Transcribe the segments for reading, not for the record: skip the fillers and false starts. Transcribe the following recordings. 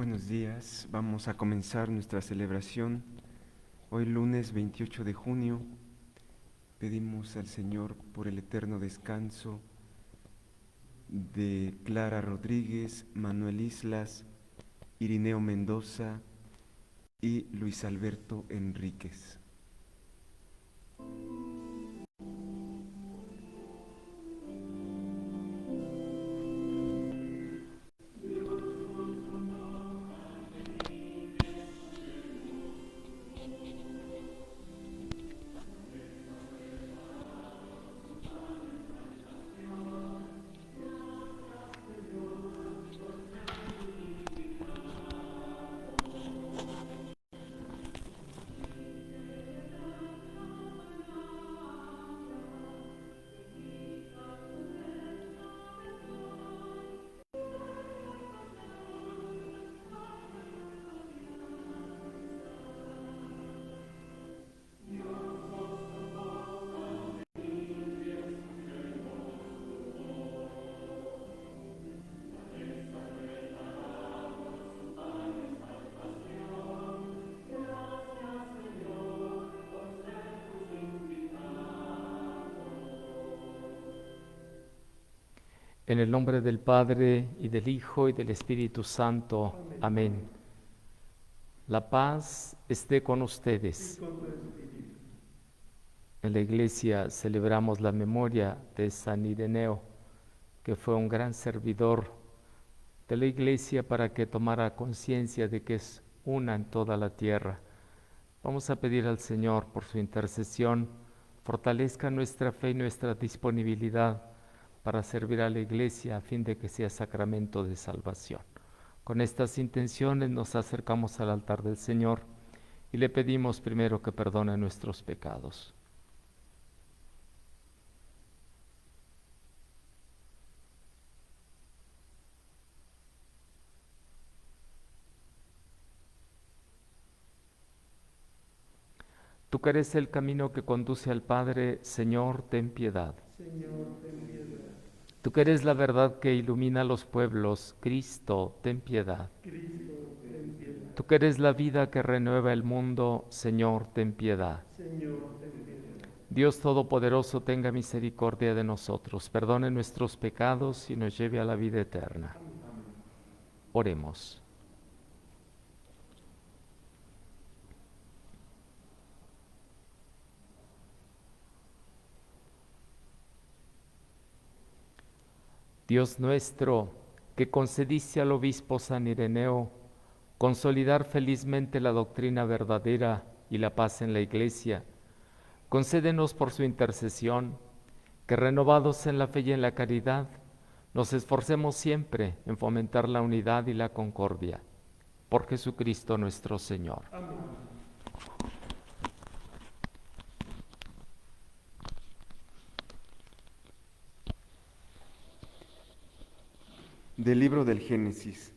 Buenos días, vamos a comenzar nuestra celebración. Hoy lunes 28 de junio pedimos al Señor por el eterno descanso de Clara Rodríguez, Manuel Islas, Irineo Mendoza y Luis Alberto Enríquez. En el nombre del Padre, y del Hijo, y del Espíritu Santo. Amén. La paz esté con ustedes. En la iglesia celebramos la memoria de San Ireneo, que fue un gran servidor de la iglesia para que tomara conciencia de que es una en toda la tierra. Vamos a pedir al Señor por su intercesión, fortalezca nuestra fe y nuestra disponibilidad para servir a la iglesia a fin de que sea sacramento de salvación. Con estas intenciones nos acercamos al altar del Señor y le pedimos primero que perdone nuestros pecados. Tú que eres el camino que conduce al Padre, Señor, ten piedad. Señor, ten piedad. Tú que eres la verdad que ilumina a los pueblos, Cristo, ten piedad. Cristo, ten piedad. Tú que eres la vida que renueva el mundo, Señor, ten piedad. Señor, ten piedad. Dios Todopoderoso, tenga misericordia de nosotros, perdone nuestros pecados y nos lleve a la vida eterna. Oremos. Dios nuestro, que concediste al obispo San Ireneo consolidar felizmente la doctrina verdadera y la paz en la Iglesia, concédenos por su intercesión que, renovados en la fe y en la caridad, nos esforcemos siempre en fomentar la unidad y la concordia. Por Jesucristo nuestro Señor. Amén. Del libro del Génesis.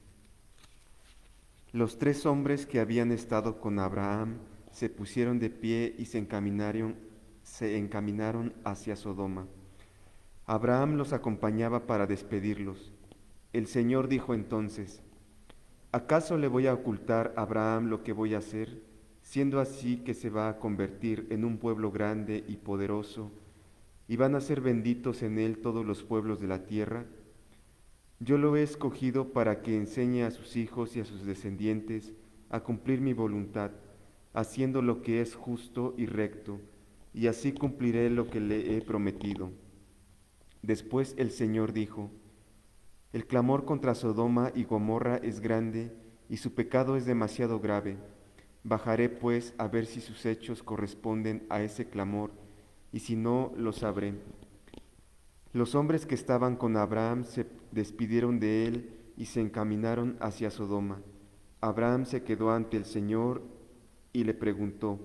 Los 3 hombres que habían estado con Abraham se pusieron de pie y se encaminaron hacia Sodoma. Abraham los acompañaba para despedirlos. El Señor dijo entonces: ¿acaso le voy a ocultar a Abraham lo que voy a hacer, siendo así que se va a convertir en un pueblo grande y poderoso, y van a ser benditos en él todos los pueblos de la tierra? Yo lo he escogido para que enseñe a sus hijos y a sus descendientes a cumplir mi voluntad, haciendo lo que es justo y recto, y así cumpliré lo que le he prometido. Después el Señor dijo: el clamor contra Sodoma y Gomorra es grande, y su pecado es demasiado grave. Bajaré pues a ver si sus hechos corresponden a ese clamor, y si no, lo sabré. Los hombres que estaban con Abraham se despidieron de él y se encaminaron hacia Sodoma. Abraham se quedó ante el Señor y le preguntó: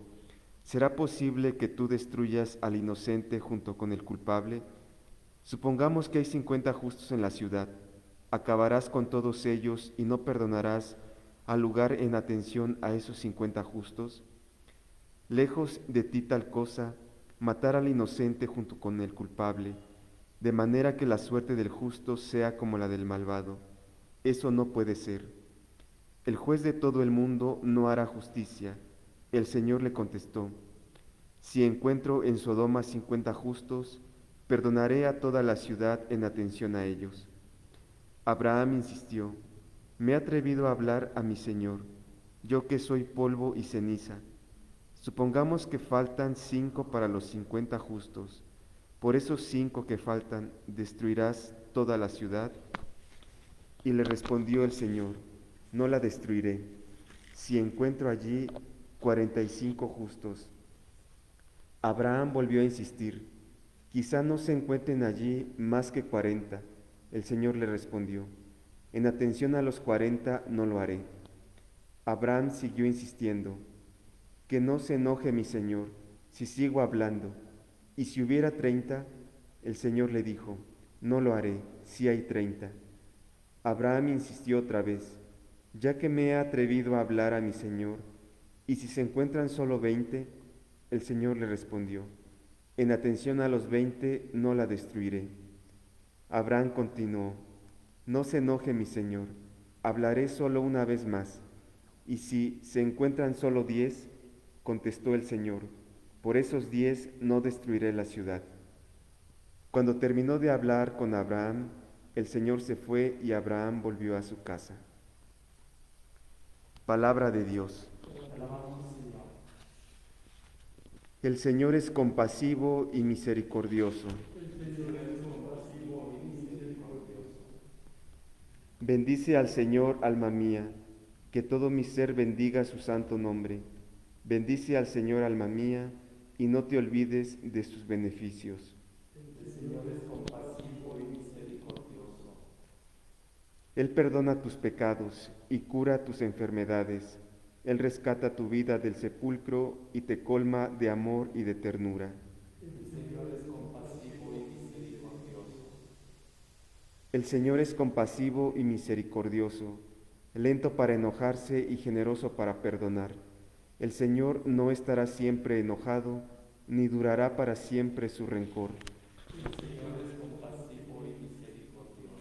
¿será posible que tú destruyas al inocente junto con el culpable? Supongamos que hay 50 justos en la ciudad. ¿Acabarás con todos ellos y no perdonarás al lugar en atención a esos 50 justos? Lejos de ti tal cosa, matar al inocente junto con el culpable, de manera que la suerte del justo sea como la del malvado. Eso no puede ser. El juez de todo el mundo no hará justicia. El Señor le contestó, si encuentro en Sodoma 50 justos, perdonaré a toda la ciudad en atención a ellos. Abraham insistió, me he atrevido a hablar a mi Señor, yo que soy polvo y ceniza. Supongamos que faltan 5 para los 50 justos. Por esos 5 que faltan, ¿destruirás toda la ciudad? Y le respondió el Señor, no la destruiré, si encuentro allí 45 justos. Abraham volvió a insistir, quizá no se encuentren allí más que 40. El Señor le respondió, en atención a los 40 no lo haré. Abraham siguió insistiendo, que no se enoje mi Señor si sigo hablando. Y si hubiera 30, el Señor le dijo, no lo haré, si hay 30. Abraham insistió otra vez, ya que me he atrevido a hablar a mi Señor, y si se encuentran solo 20, el Señor le respondió, en atención a los 20 no la destruiré. Abraham continuó, no se enoje mi Señor, hablaré solo una vez más, y si se encuentran solo 10, contestó el Señor, por esos 10 no destruiré la ciudad. Cuando terminó de hablar con Abraham, el Señor se fue y Abraham volvió a su casa. Palabra de Dios. El Señor es compasivo y misericordioso. Bendice al Señor, alma mía, que todo mi ser bendiga su santo nombre. Bendice al Señor, alma mía, y no te olvides de sus beneficios. El Señor es compasivo y misericordioso. Él perdona tus pecados y cura tus enfermedades. Él rescata tu vida del sepulcro y te colma de amor y de ternura. El Señor es compasivo y misericordioso. El Señor es compasivo y misericordioso, lento para enojarse y generoso para perdonar. El Señor no estará siempre enojado, ni durará para siempre su rencor. El Señor es compasivo y misericordioso.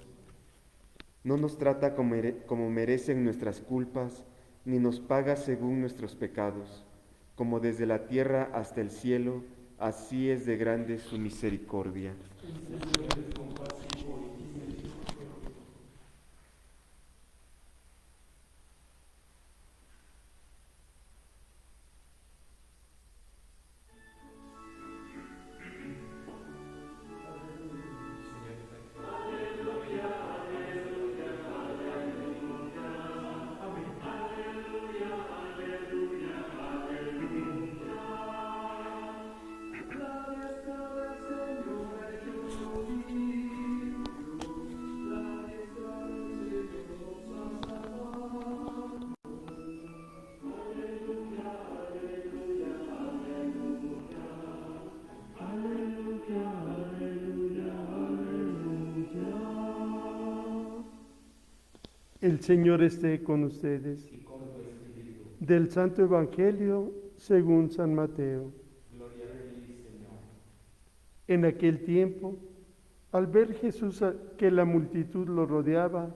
No nos trata como merecen nuestras culpas, ni nos paga según nuestros pecados. Como desde la tierra hasta el cielo, así es de grande su misericordia. El Señor es compasivo y misericordioso. El Señor esté con ustedes. Del Santo Evangelio según San Mateo. En aquel tiempo, al ver Jesús que la multitud lo rodeaba,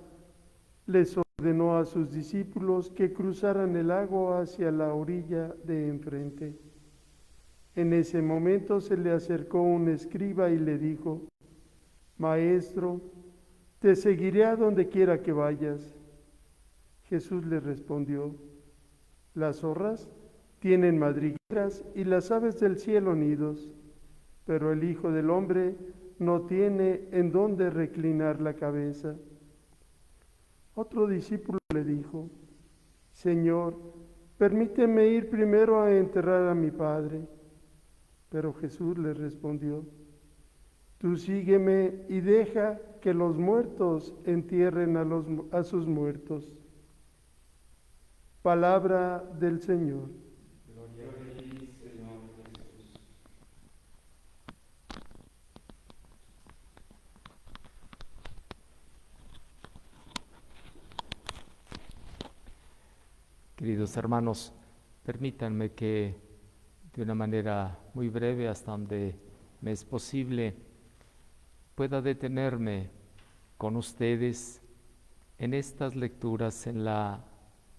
les ordenó a sus discípulos que cruzaran el lago hacia la orilla de enfrente. En ese momento se le acercó un escriba y le dijo, Maestro, te seguiré a donde quiera que vayas. Jesús le respondió, las zorras tienen madrigueras y las aves del cielo nidos, pero el Hijo del Hombre no tiene en dónde reclinar la cabeza. Otro discípulo le dijo, Señor, permíteme ir primero a enterrar a mi Padre. Pero Jesús le respondió, tú sígueme y deja que los muertos entierren a sus muertos. Palabra del Señor. Gloria a ti, Señor Jesús. Queridos hermanos, permítanme que de una manera muy breve, hasta donde me es posible, pueda detenerme con ustedes en estas lecturas en la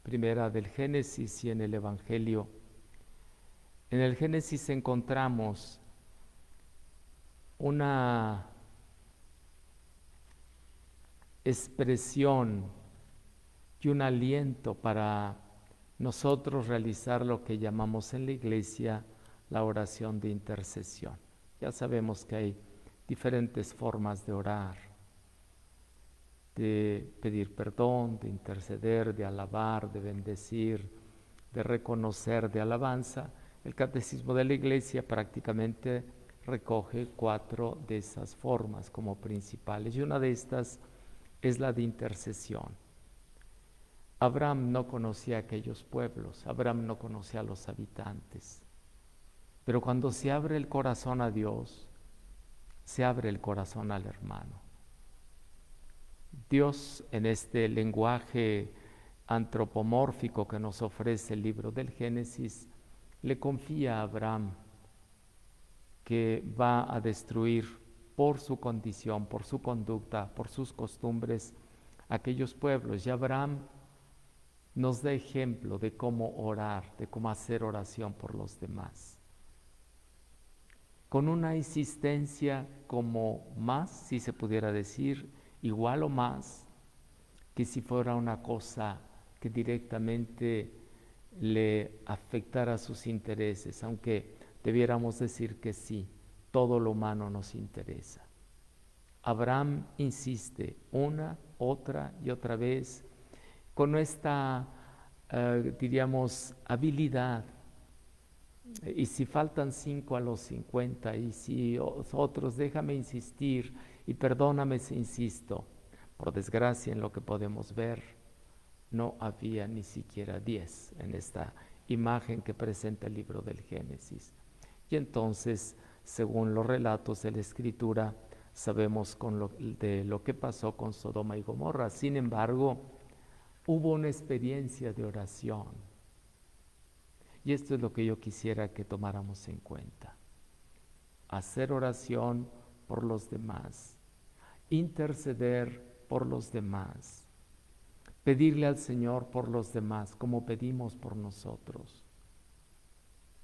primera del Génesis y en el Evangelio. En el Génesis encontramos una expresión y un aliento para nosotros realizar lo que llamamos en la iglesia la oración de intercesión. Ya sabemos que hay diferentes formas de orar, de pedir perdón, de interceder, de alabar, de bendecir, de reconocer, de alabanza. El catecismo de la iglesia prácticamente recoge 4 de esas formas como principales y una de estas es la de intercesión. Abraham no conocía aquellos pueblos, Abraham no conocía a los habitantes, pero cuando se abre el corazón a Dios, se abre el corazón al hermano. Dios, en este lenguaje antropomórfico que nos ofrece el libro del Génesis, le confía a Abraham que va a destruir por su condición, por su conducta, por sus costumbres, aquellos pueblos. Y Abraham nos da ejemplo de cómo orar, de cómo hacer oración por los demás. Con una insistencia como más, si se pudiera decir, igual o más, que si fuera una cosa que directamente le afectara sus intereses, aunque debiéramos decir que sí, todo lo humano nos interesa. Abraham insiste una, otra y otra vez con esta, diríamos, habilidad. Y si faltan 5 a los 50, y si otros, déjame insistir y perdóname si insisto. Por desgracia, en lo que podemos ver, no había ni siquiera 10 en esta imagen que presenta el libro del Génesis. Y entonces, según los relatos de la Escritura, sabemos de lo que pasó con Sodoma y Gomorra. Sin embargo, hubo una experiencia de oración. Y esto es lo que yo quisiera que tomáramos en cuenta. Hacer oración por los demás, interceder por los demás, pedirle al Señor por los demás como pedimos por nosotros.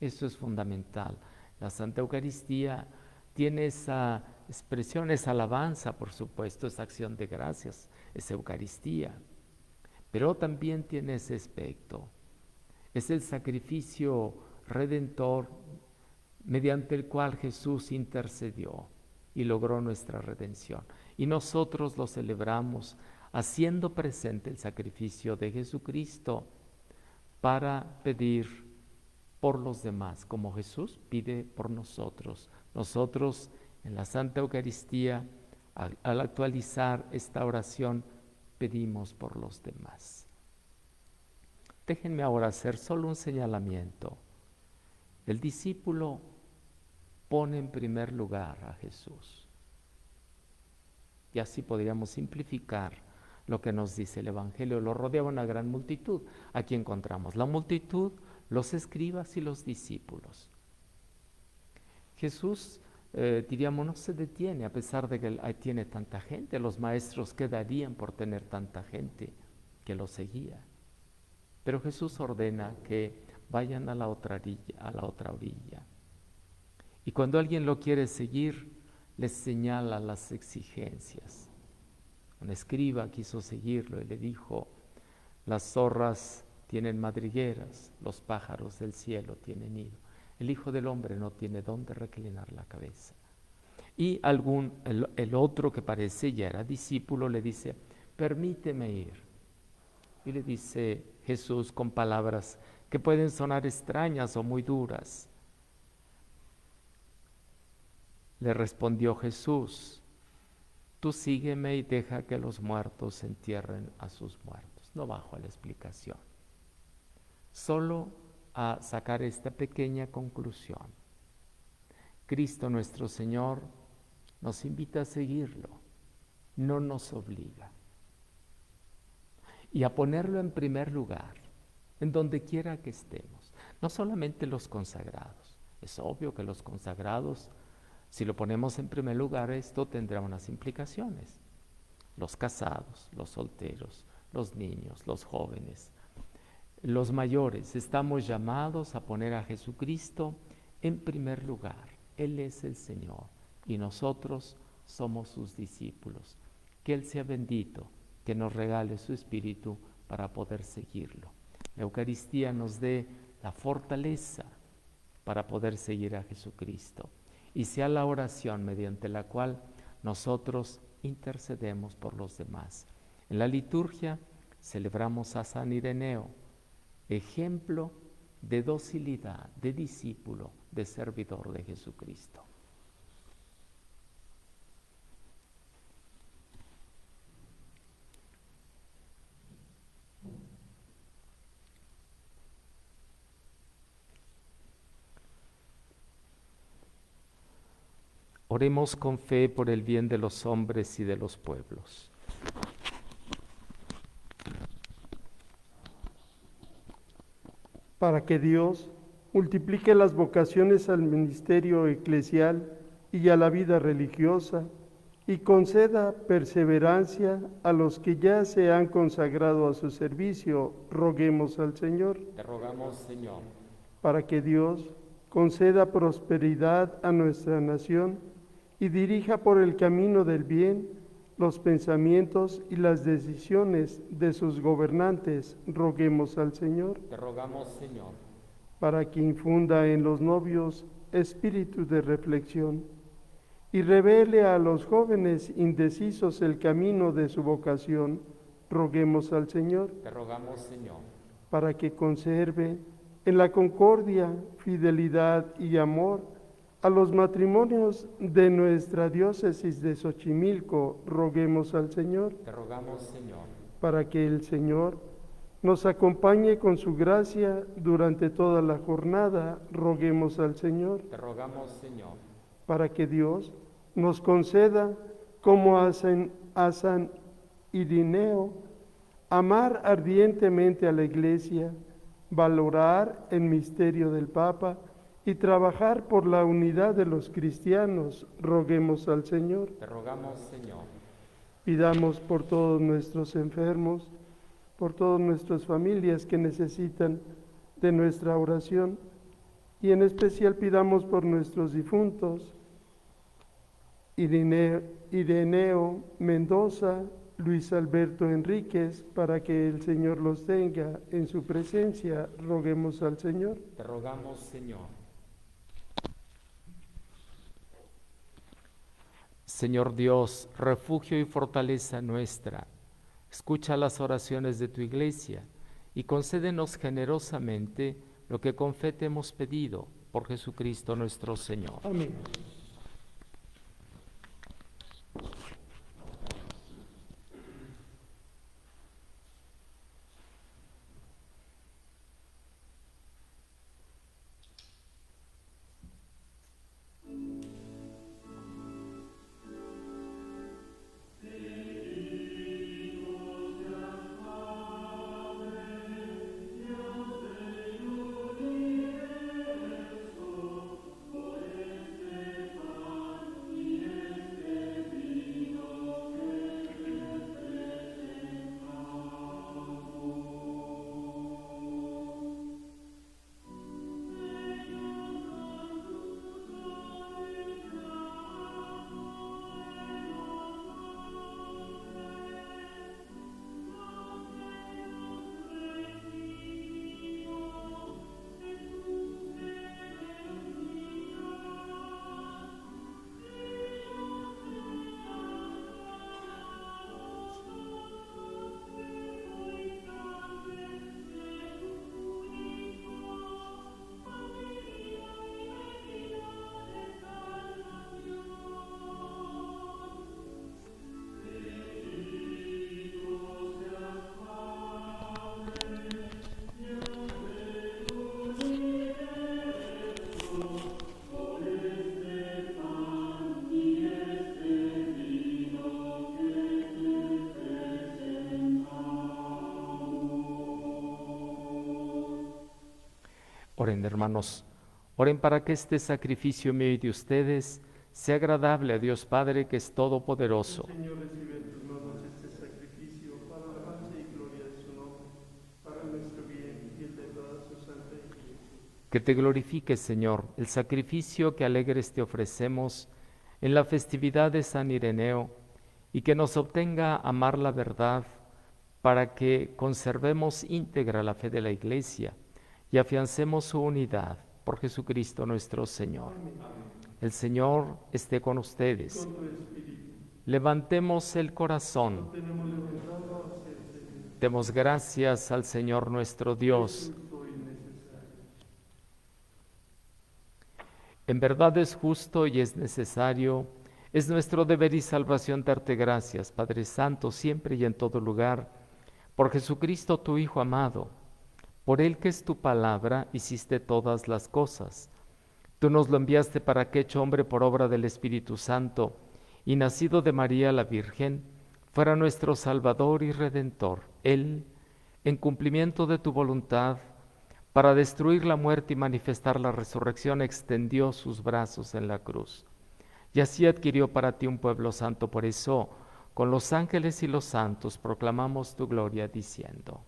Eso es fundamental. La Santa Eucaristía tiene esa expresión, esa alabanza, por supuesto, esa acción de gracias, esa Eucaristía, pero también tiene ese aspecto. Es el sacrificio redentor mediante el cual Jesús intercedió y logró nuestra redención. Y nosotros lo celebramos haciendo presente el sacrificio de Jesucristo para pedir por los demás, como Jesús pide por nosotros. Nosotros en la Santa Eucaristía, al actualizar esta oración, pedimos por los demás. Déjenme ahora hacer solo un señalamiento. El discípulo pone en primer lugar a Jesús. Y así podríamos simplificar lo que nos dice el Evangelio. Lo rodeaba una gran multitud. Aquí encontramos la multitud, los escribas y los discípulos. Jesús, diríamos, no se detiene a pesar de que tiene tanta gente. Los maestros quedarían por tener tanta gente que lo seguía. Pero Jesús ordena que vayan a la otra orilla. Y cuando alguien lo quiere seguir, les señala las exigencias. Un escriba quiso seguirlo y le dijo: las zorras tienen madrigueras, los pájaros del cielo tienen nido. El Hijo del Hombre no tiene dónde reclinar la cabeza. Y el otro, que parece ya era discípulo, le dice: permíteme ir. Y le dice Jesús con palabras que pueden sonar extrañas o muy duras. Le respondió Jesús: tú sígueme y deja que los muertos entierren a sus muertos. No bajo a la explicación, solo a sacar esta pequeña conclusión. Cristo nuestro Señor nos invita a seguirlo, no nos obliga. Y a ponerlo en primer lugar, en donde quiera que estemos. No solamente los consagrados. Es obvio que los consagrados, si lo ponemos en primer lugar, esto tendrá unas implicaciones. Los casados, los solteros, los niños, los jóvenes, Los mayores estamos llamados a poner a Jesucristo en primer lugar. Él es el Señor y nosotros somos sus discípulos. Que Él sea bendito, que nos regale su Espíritu para poder seguirlo. La Eucaristía nos dé la fortaleza para poder seguir a Jesucristo y sea la oración mediante la cual nosotros intercedemos por los demás. En la liturgia celebramos a San Ireneo, ejemplo de docilidad, de discípulo, de servidor de Jesucristo. Oremos con fe por el bien de los hombres y de los pueblos. Para que Dios multiplique las vocaciones al ministerio eclesial y a la vida religiosa y conceda perseverancia a los que ya se han consagrado a su servicio, roguemos al Señor. Te rogamos, Señor. Para que Dios conceda prosperidad a nuestra nación y dirija por el camino del bien los pensamientos y las decisiones de sus gobernantes, roguemos al Señor. Te rogamos, Señor. Para que infunda en los novios espíritu de reflexión y revele a los jóvenes indecisos el camino de su vocación, roguemos al Señor. Te rogamos, Señor. Para que conserve en la concordia, fidelidad y amor a los matrimonios de nuestra diócesis de Xochimilco, roguemos al Señor. Te rogamos, Señor. Para que el Señor nos acompañe con su gracia durante toda la jornada, roguemos al Señor. Te rogamos, Señor. Para que Dios nos conceda, como a San Ireneo, amar ardientemente a la Iglesia, valorar el misterio del Papa y trabajar por la unidad de los cristianos, roguemos al Señor. Te rogamos, Señor. Pidamos por todos nuestros enfermos, por todas nuestras familias que necesitan de nuestra oración, y en especial pidamos por nuestros difuntos, Ireneo Mendoza, Luis Alberto Enríquez, para que el Señor los tenga en su presencia, roguemos al Señor. Te rogamos, Señor. Señor Dios, refugio y fortaleza nuestra, escucha las oraciones de tu Iglesia y concédenos generosamente lo que con fe te hemos pedido por Jesucristo nuestro Señor. Amén. Oren, hermanos, oren para que este sacrificio mío y de ustedes sea agradable a Dios Padre, que es todopoderoso. Señor, recibe en tus manos este sacrificio para alabanza y gloria de su nombre, para nuestro bien Que te glorifique, Señor, el sacrificio que alegres te ofrecemos en la festividad de San Ireneo, y que nos obtenga amar la verdad para que conservemos íntegra la fe de la Iglesia y afiancemos su unidad por Jesucristo nuestro Señor. El Señor esté con ustedes. Levantemos el corazón. Demos gracias al Señor nuestro Dios. En verdad es justo y es necesario, es nuestro deber y salvación darte gracias, Padre Santo, siempre y en todo lugar, por Jesucristo tu Hijo amado. Por Él, que es tu palabra, hiciste todas las cosas. Tú nos lo enviaste para que, hecho hombre por obra del Espíritu Santo y nacido de María la Virgen, fuera nuestro Salvador y Redentor. Él, en cumplimiento de tu voluntad, para destruir la muerte y manifestar la resurrección, extendió sus brazos en la cruz. Y así adquirió para ti un pueblo santo. Por eso, con los ángeles y los santos, proclamamos tu gloria, diciendo: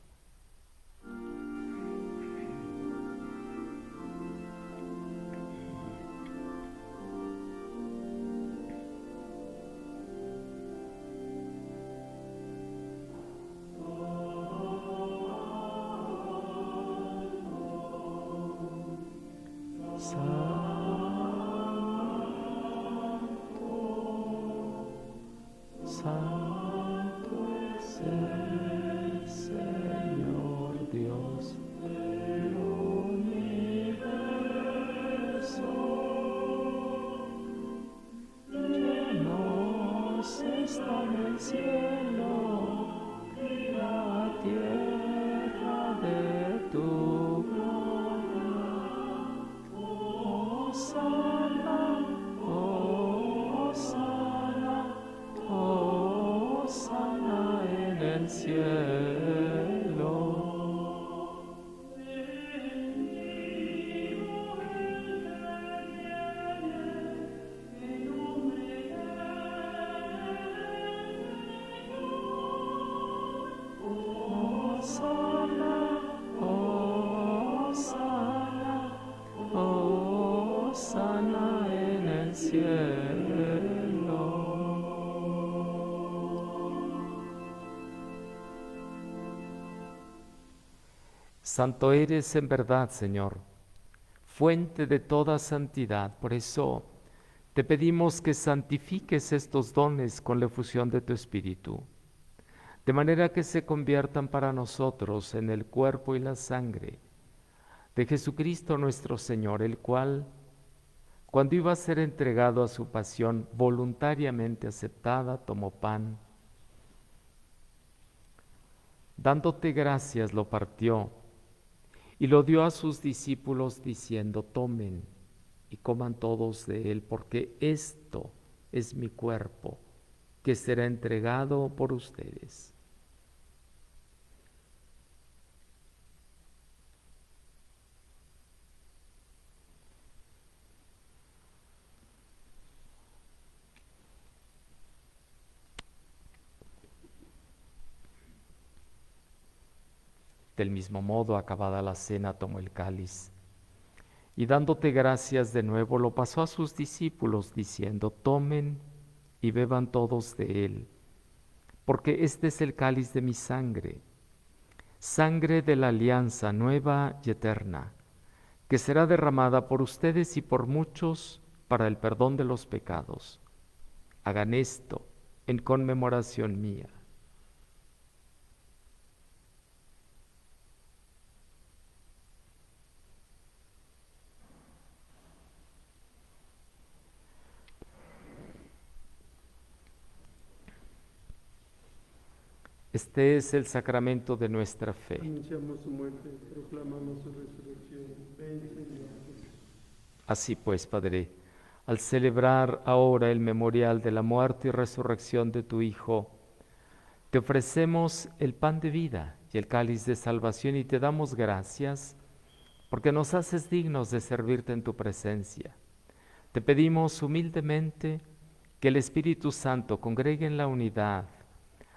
Santo es el Señor Dios del universo. Llenos está el cielo y la tierra de tu gloria. Hosana, Hosana, Hosana en el cielo. Hosana, Hosana, Hosana en el cielo. Santo eres en verdad, Señor, fuente de toda santidad. Por eso te pedimos que santifiques estos dones con la efusión de tu Espíritu, de manera que se conviertan para nosotros en el cuerpo y la sangre de Jesucristo nuestro Señor, el cual, cuando iba a ser entregado a su pasión voluntariamente aceptada, tomó pan. Dándote gracias, lo partió y lo dio a sus discípulos diciendo: tomen y coman todos de él, porque esto es mi cuerpo, que será entregado por ustedes. Del mismo modo, acabada la cena, tomó el cáliz y dándote gracias de nuevo, lo pasó a sus discípulos diciendo: tomen y beban todos de él, porque este es el cáliz de mi sangre, sangre de la alianza nueva y eterna, que será derramada por ustedes y por muchos para el perdón de los pecados. Hagan esto en conmemoración mía. Este es el sacramento de nuestra fe. Anunciamos su muerte, proclamamos su resurrección. Ven, Señor Jesús. Así pues, Padre, al celebrar ahora el memorial de la muerte y resurrección de tu Hijo, te ofrecemos el pan de vida y el cáliz de salvación y te damos gracias porque nos haces dignos de servirte en tu presencia. Te pedimos humildemente que el Espíritu Santo congregue en la unidad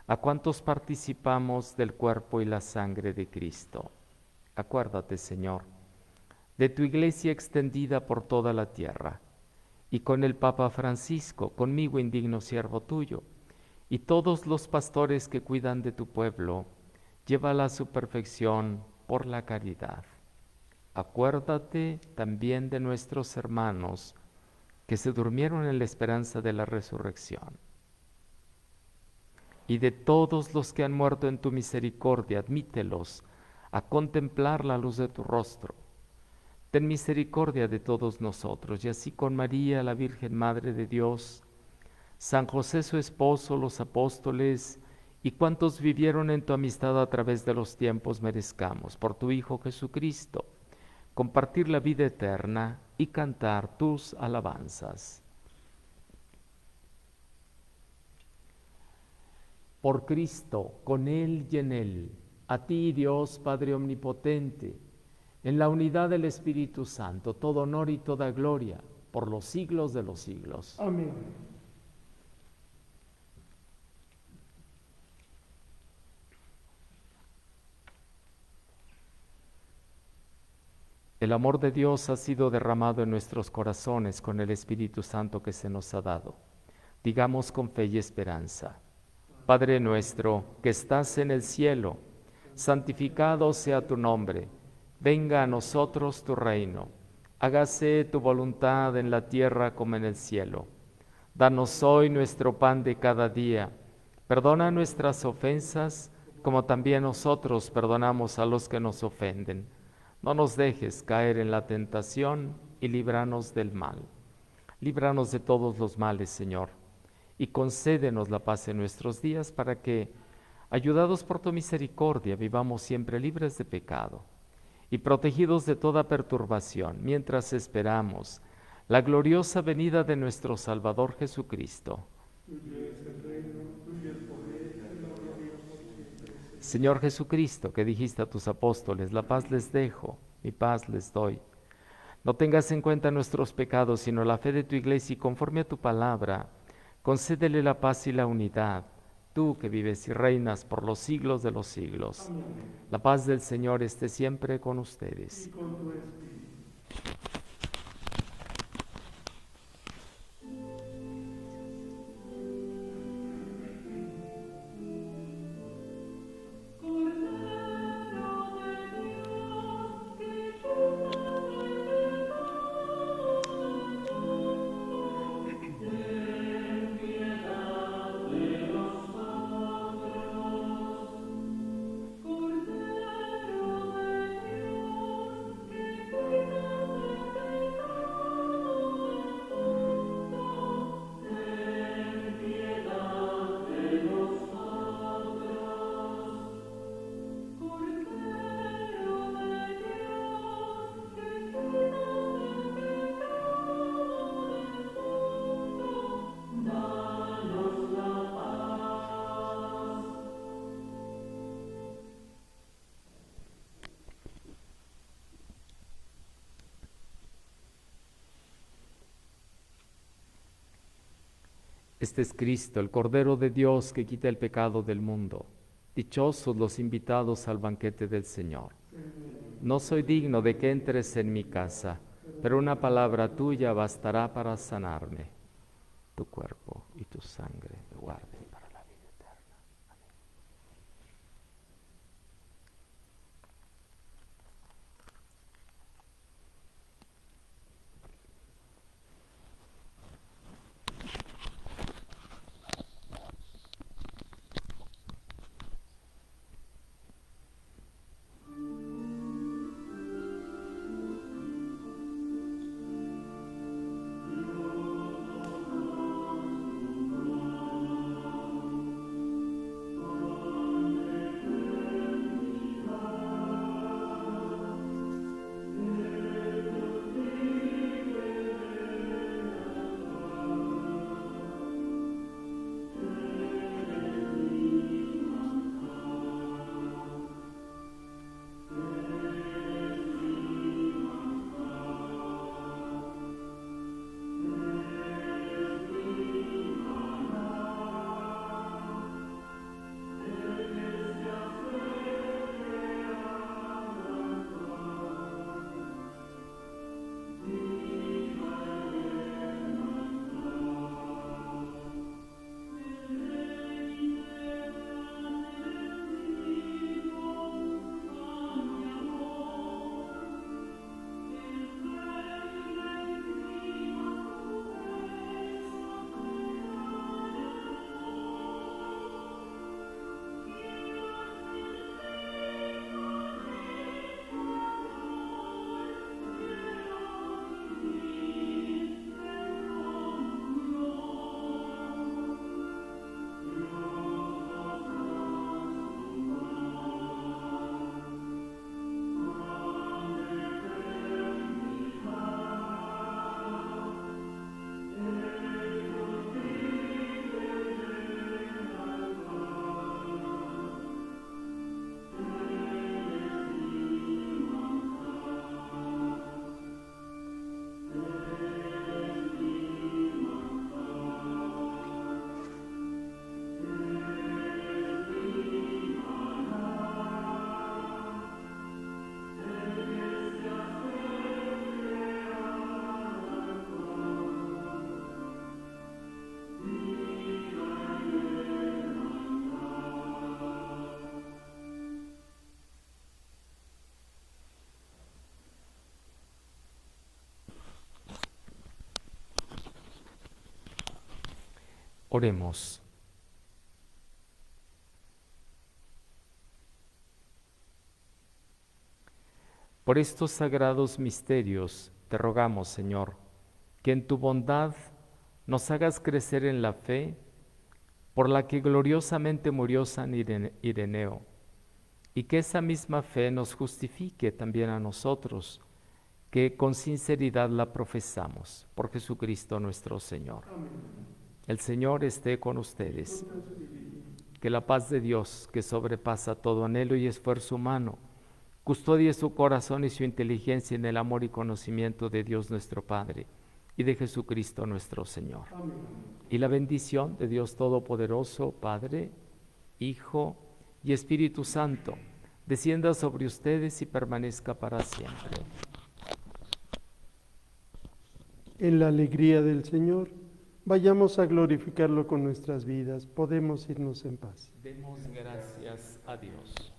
a cuantos participamos del cuerpo y la sangre de Cristo. Acuérdate, Señor, de tu iglesia extendida por toda la tierra, y con el Papa Francisco, conmigo indigno siervo tuyo, y todos los pastores que cuidan de tu pueblo, llévala a su perfección por la caridad. Acuérdate también de nuestros hermanos que se durmieron en la esperanza de la resurrección, y de todos los que han muerto en tu misericordia, admítelos a contemplar la luz de tu rostro. Ten misericordia de todos nosotros, y así con María, la Virgen Madre de Dios, San José su esposo, los apóstoles y cuantos vivieron en tu amistad a través de los tiempos, merezcamos, por tu Hijo Jesucristo, compartir la vida eterna y cantar tus alabanzas. Por Cristo, con Él y en Él, a ti, Dios Padre Omnipotente, en la unidad del Espíritu Santo, todo honor y toda gloria, por los siglos de los siglos. Amén. El amor de Dios ha sido derramado en nuestros corazones con el Espíritu Santo que se nos ha dado. Digamos con fe y esperanza: Padre nuestro que estás en el cielo, santificado sea tu nombre. Venga a nosotros tu reino. Hágase tu voluntad en la tierra como en el cielo. Danos hoy nuestro pan de cada día. Perdona nuestras ofensas, como también nosotros perdonamos a los que nos ofenden. No nos dejes caer en la tentación y líbranos del mal. Líbranos de todos los males, Señor, y concédenos la paz en nuestros días para que, ayudados por tu misericordia, vivamos siempre libres de pecado y protegidos de toda perturbación, mientras esperamos la gloriosa venida de nuestro Salvador Jesucristo. Señor Jesucristo, que dijiste a tus apóstoles: la paz les dejo, mi paz les doy. No tengas en cuenta nuestros pecados, sino la fe de tu iglesia, y conforme a tu palabra, concédele la paz y la unidad, tú que vives y reinas por los siglos de los siglos. Amén. La paz del Señor esté siempre con ustedes. Y con tu espíritu. Este es Cristo, el Cordero de Dios que quita el pecado del mundo. Dichosos los invitados al banquete del Señor. No soy digno de que entres en mi casa, pero una palabra tuya bastará para sanarme. Tu cuerpo y tu sangre me guarden para la vida eterna. Amén. Oremos. Por estos sagrados misterios te rogamos, Señor, que en tu bondad nos hagas crecer en la fe por la que gloriosamente murió San Ireneo, y que esa misma fe nos justifique también a nosotros, que con sinceridad la profesamos, por Jesucristo nuestro Señor. Amén. El Señor esté con ustedes. Que la paz de Dios, que sobrepasa todo anhelo y esfuerzo humano, custodie su corazón y su inteligencia en el amor y conocimiento de Dios nuestro Padre y de Jesucristo nuestro Señor. Amén. Y la bendición de Dios Todopoderoso, Padre, Hijo y Espíritu Santo, descienda sobre ustedes y permanezca para siempre. En la alegría del Señor, vayamos a glorificarlo con nuestras vidas. Podemos irnos en paz. Demos gracias a Dios.